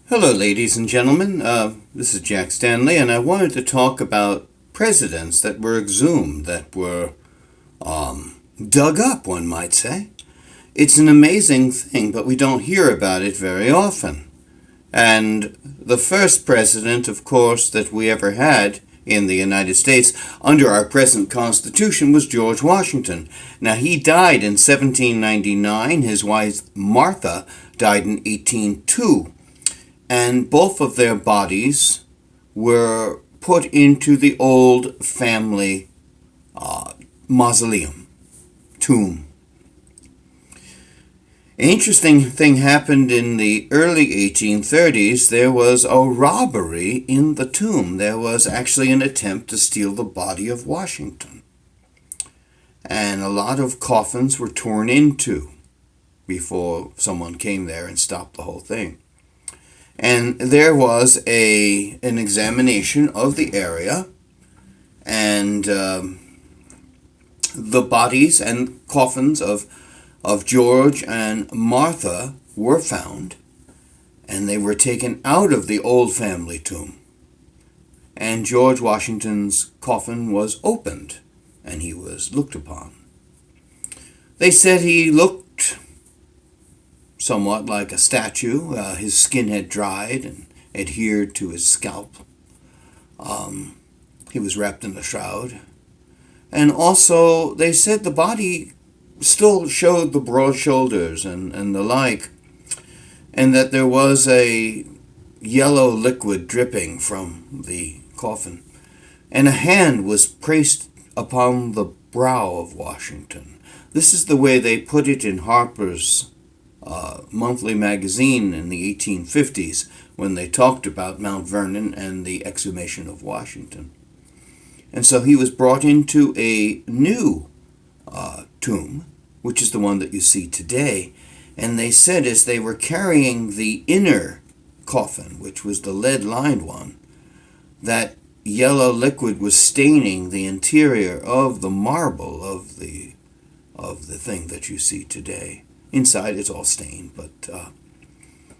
Hello, ladies and gentlemen. This is Jack Stanley, and I wanted to talk about presidents that were exhumed, that were dug up, one might say. It's an amazing thing, but we don't hear about it very often. And the first president, of course, that we ever had in the United States under our present Constitution was George Washington. Now, he died in 1799. His wife, Martha, died in 1802. And both of their bodies were put into the old family mausoleum, tomb. An interesting thing happened in the early 1830s. There was a robbery in the tomb. There was actually an attempt to steal the body of Washington. And a lot of coffins were torn into before someone came there and stopped the whole thing. And there was an examination of the area, and the bodies and coffins of George and Martha were found, and they were taken out of the old family tomb. And George Washington's coffin was opened, and he was looked upon. They said he looked somewhat like a statue. His skin had dried and adhered to his scalp. He was wrapped in a shroud. And also, they said the body still showed the broad shoulders and the like, and that there was a yellow liquid dripping from the coffin. And a hand was placed upon the brow of Washington. This is the way they put it in Harper's monthly magazine in the 1850s when they talked about Mount Vernon and the exhumation of Washington. And so he was brought into a new tomb, which is the one that you see today. And they said as they were carrying the inner coffin, which was the lead-lined one, that yellow liquid was staining the interior of the marble of the thing that you see today. Inside it's all stained, but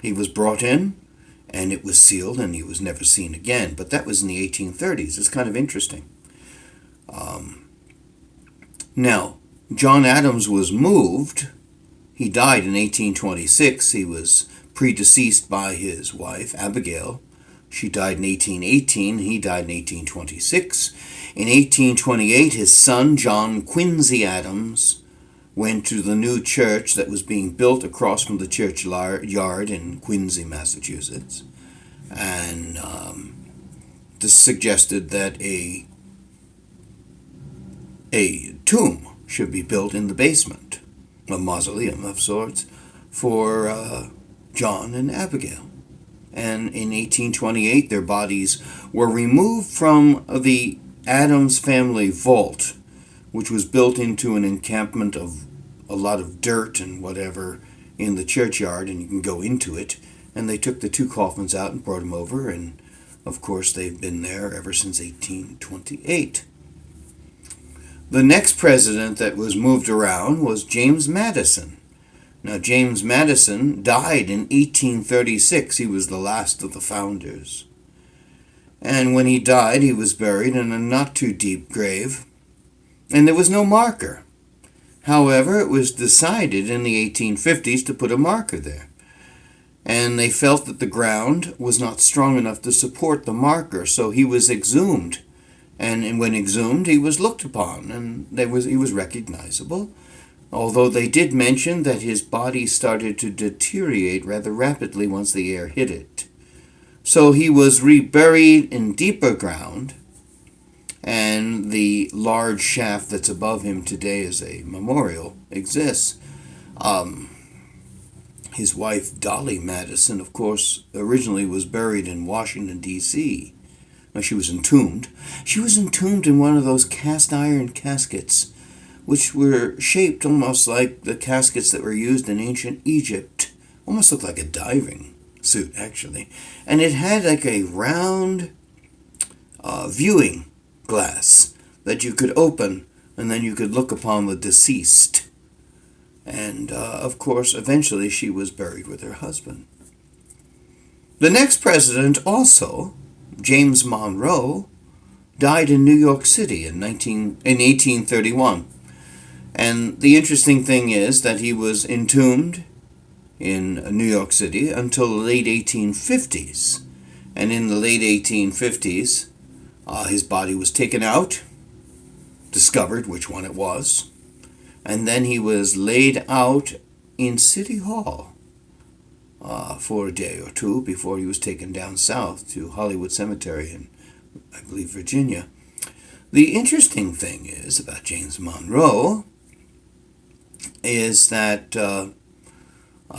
he was brought in, and it was sealed, and he was never seen again. But that was in the 1830s. It's kind of interesting. Now, John Adams was moved. He died in 1826. He was predeceased by his wife, Abigail. She died in 1818. He died in 1826. In 1828, his son, John Quincy Adams, went to the new church that was being built across from the churchyard in Quincy, Massachusetts. And this suggested that a tomb should be built in the basement, a mausoleum of sorts, for John and Abigail. And in 1828, their bodies were removed from the Adams family vault, which was built into an encampment of a lot of dirt and whatever in the churchyard, and you can go into it. And they took the two coffins out and brought them over, and of course they've been there ever since 1828. The next president that was moved around was James Madison. Now, James Madison died in 1836. He was the last of the founders. And when he died, he was buried in a not-too-deep grave, and there was no marker. However, it was decided in the 1850s to put a marker there. And they felt that the ground was not strong enough to support the marker, so he was exhumed. And when exhumed, he was looked upon, and he was recognizable, although they did mention that his body started to deteriorate rather rapidly once the air hit it. So he was reburied in deeper ground, and the large shaft that's above him today as a memorial exists. His wife, Dolly Madison, of course, originally was buried in Washington, D.C. Now, she was entombed. She was entombed in one of those cast iron caskets, which were shaped almost like the caskets that were used in ancient Egypt. Almost looked like a diving suit, actually. And it had like a round viewing glass that you could open, and then you could look upon the deceased. And, of course, eventually she was buried with her husband. The next president, also, James Monroe, died in New York City in 1831. And the interesting thing is that he was entombed in New York City until the late 1850s. And in the late 1850s, his body was taken out, discovered which one it was, and then he was laid out in City Hall for a day or two before he was taken down south to Hollywood Cemetery in, I believe, Virginia. The interesting thing is about James Monroe is that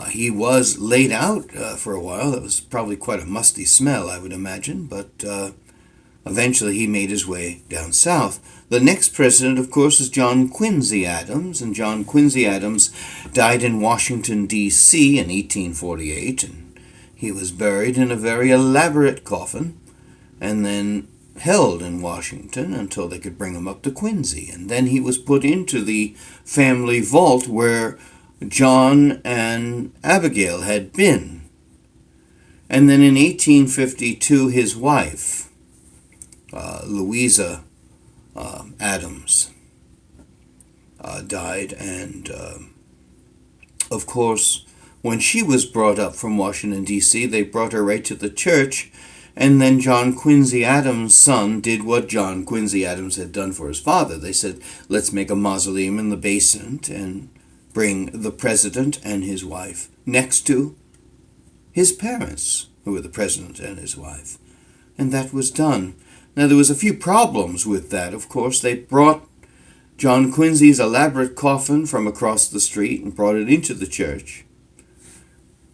he was laid out for a while. That was probably quite a musty smell, I would imagine, but eventually he made his way down south. The next president, of course, is John Quincy Adams, and John Quincy Adams died in Washington, D.C. in 1848, and he was buried in a very elaborate coffin, and then held in Washington until they could bring him up to Quincy. And then he was put into the family vault where John and Abigail had been. And then in 1852, his wife, Louisa Adams, died. And, of course, when she was brought up from Washington, D.C., they brought her right to the church. And then John Quincy Adams' son did what John Quincy Adams had done for his father. They said, let's make a mausoleum in the basement and bring the president and his wife next to his parents, who were the president and his wife. And that was done. Now, there was a few problems with that, of course. They brought John Quincy's elaborate coffin from across the street and brought it into the church.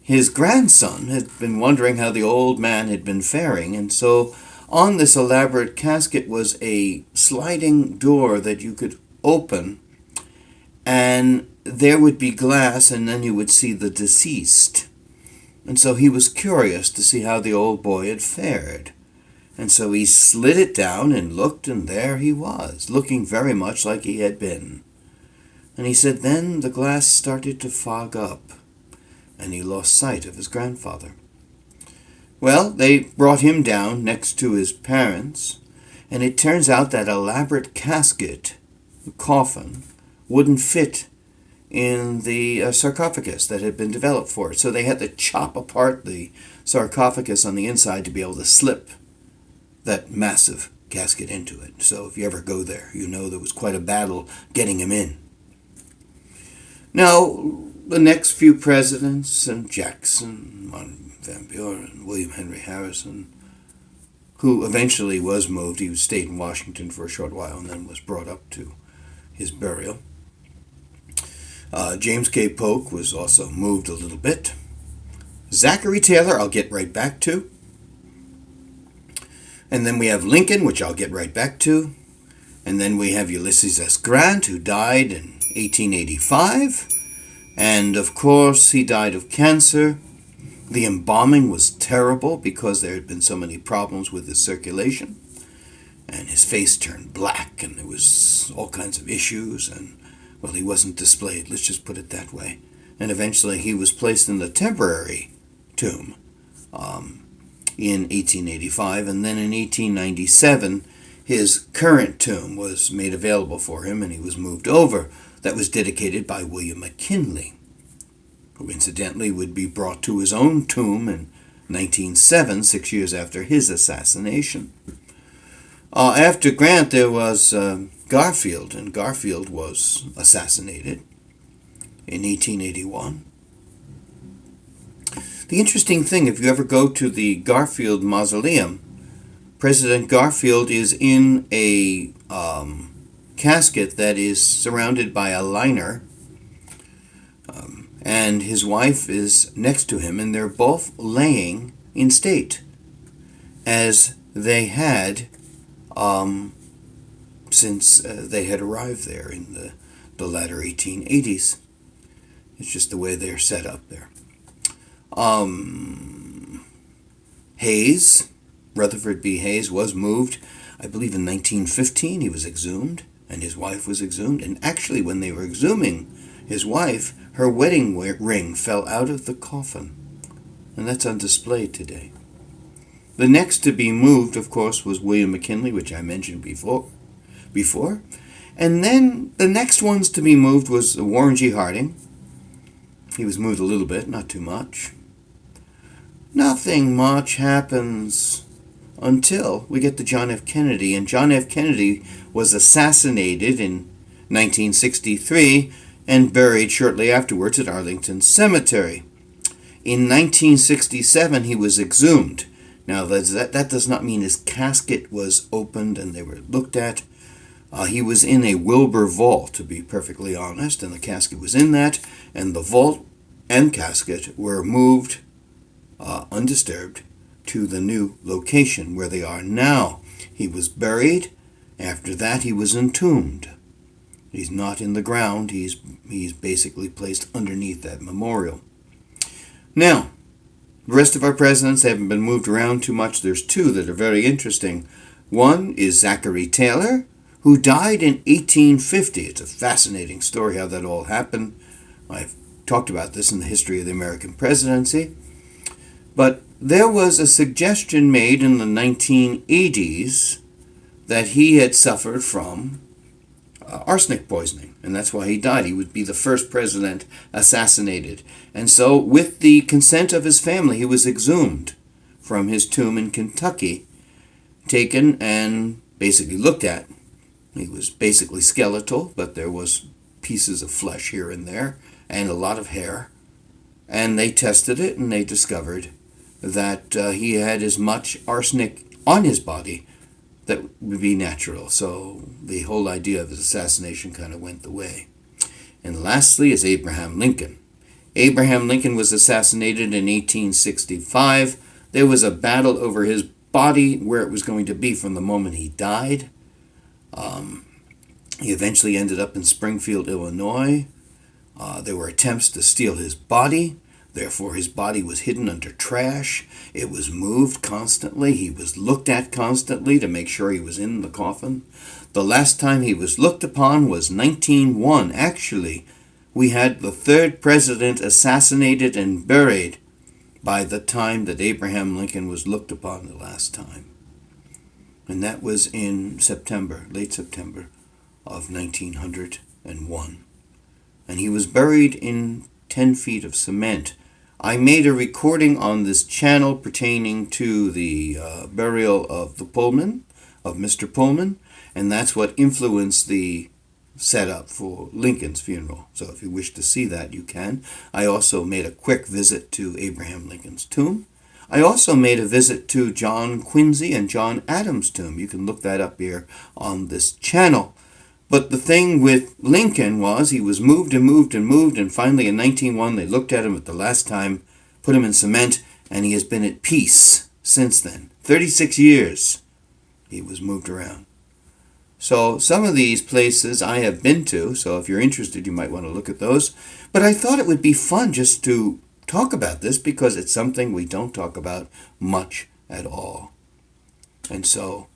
His grandson had been wondering how the old man had been faring, and so on this elaborate casket was a sliding door that you could open, and there would be glass, and then you would see the deceased. And so he was curious to see how the old boy had fared. And so he slid it down and looked, and there he was, looking very much like he had been. And he said then the glass started to fog up, and he lost sight of his grandfather. Well, they brought him down next to his parents, and it turns out that elaborate casket, the coffin, wouldn't fit in the sarcophagus that had been developed for it. So they had to chop apart the sarcophagus on the inside to be able to slip that massive casket into it. So if you ever go there, you know there was quite a battle getting him in. Now, the next few presidents, and Jackson, Van Buren, William Henry Harrison, who eventually was moved. He stayed in Washington for a short while and then was brought up to his burial. James K. Polk was also moved a little bit. Zachary Taylor, I'll get right back to. And then we have Lincoln, which I'll get right back to. And then we have Ulysses S. Grant, who died in 1885. And, of course, he died of cancer. The embalming was terrible because there had been so many problems with his circulation. And his face turned black, and there was all kinds of issues. And, well, he wasn't displayed, let's just put it that way. And eventually he was placed in the temporary tomb in 1885. And then in 1897, his current tomb was made available for him, and he was moved over. That was dedicated by William McKinley, who incidentally would be brought to his own tomb in 1907, 6 years after his assassination. After Grant, there was Garfield, and Garfield was assassinated in 1881. The interesting thing, if you ever go to the Garfield Mausoleum, President Garfield is in a casket that is surrounded by a liner, and his wife is next to him, and they're both laying in state, as they had since they had arrived there in the latter 1880s. It's just the way they're set up there. Hayes, Rutherford B. Hayes, was moved, I believe in 1915. He was exhumed, and his wife was exhumed. And actually, when they were exhuming his wife, her wedding ring fell out of the coffin. and that's on display today. The next to be moved, of course, was William McKinley, which I mentioned before. And then the next ones to be moved was Warren G. Harding. He was moved a little bit, not too much. Nothing much happens until we get to John F. Kennedy. And John F. Kennedy was assassinated in 1963 and buried shortly afterwards at Arlington Cemetery. In 1967, he was exhumed. Now, that does not mean his casket was opened and they were looked at. He was in a Wilbur vault, to be perfectly honest, and the casket was in that, and the vault and casket were moved undisturbed to the new location where they are now. He was buried. After that, he was entombed. He's not in the ground. He's basically placed underneath that memorial. Now, the rest of our presidents haven't been moved around too much. There's two that are very interesting. One is Zachary Taylor, who died in 1850. It's a fascinating story how that all happened. I've talked about this in the history of the American presidency. But there was a suggestion made in the 1980s that he had suffered from arsenic poisoning, and that's why he died. He would be the first president assassinated. And so, with the consent of his family, he was exhumed from his tomb in Kentucky, taken and basically looked at. He was basically skeletal, but there was pieces of flesh here and there, and a lot of hair. And they tested it, and they discovered that he had as much arsenic on his body that would be natural. So the whole idea of his assassination kind of went the way. And lastly is Abraham Lincoln. Abraham Lincoln was assassinated in 1865. There was a battle over his body, where it was going to be from the moment he died. He eventually ended up in Springfield, Illinois. There were attempts to steal his body. Therefore, his body was hidden under trash. It was moved constantly. He was looked at constantly to make sure he was in the coffin. The last time he was looked upon was 1901. Actually, we had the third president assassinated and buried by the time that Abraham Lincoln was looked upon the last time. And that was in September, late September of 1901. And he was buried in 10 feet of cement. I made a recording on this channel pertaining to the burial of the Pullman, of Mr. Pullman, and that's what influenced the setup for Lincoln's funeral. So if you wish to see that, you can. I also made a quick visit to Abraham Lincoln's tomb. I also made a visit to John Quincy and John Adams' tomb. You can look that up here on this channel. But the thing with Lincoln was he was moved and moved and moved, and finally in 1901 they looked at him at the last time, put him in cement, and he has been at peace since then. 36 years he was moved around. So some of these places I have been to, so if you're interested you might want to look at those. But I thought it would be fun just to talk about this because it's something we don't talk about much at all. And so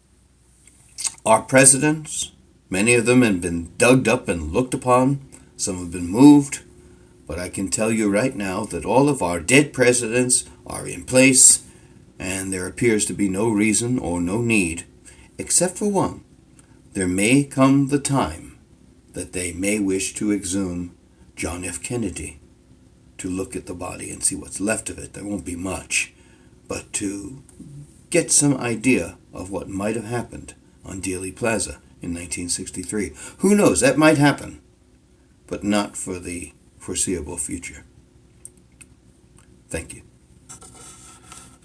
our presidents, many of them have been dug up and looked upon. Some have been moved. But I can tell you right now that all of our dead presidents are in place, and there appears to be no reason or no need, except for one. There may come the time that they may wish to exhume John F. Kennedy, to look at the body and see what's left of it. There won't be much, but to get some idea of what might have happened on Dealey Plaza in 1963. Who knows? That might happen, but not for the foreseeable future. Thank you.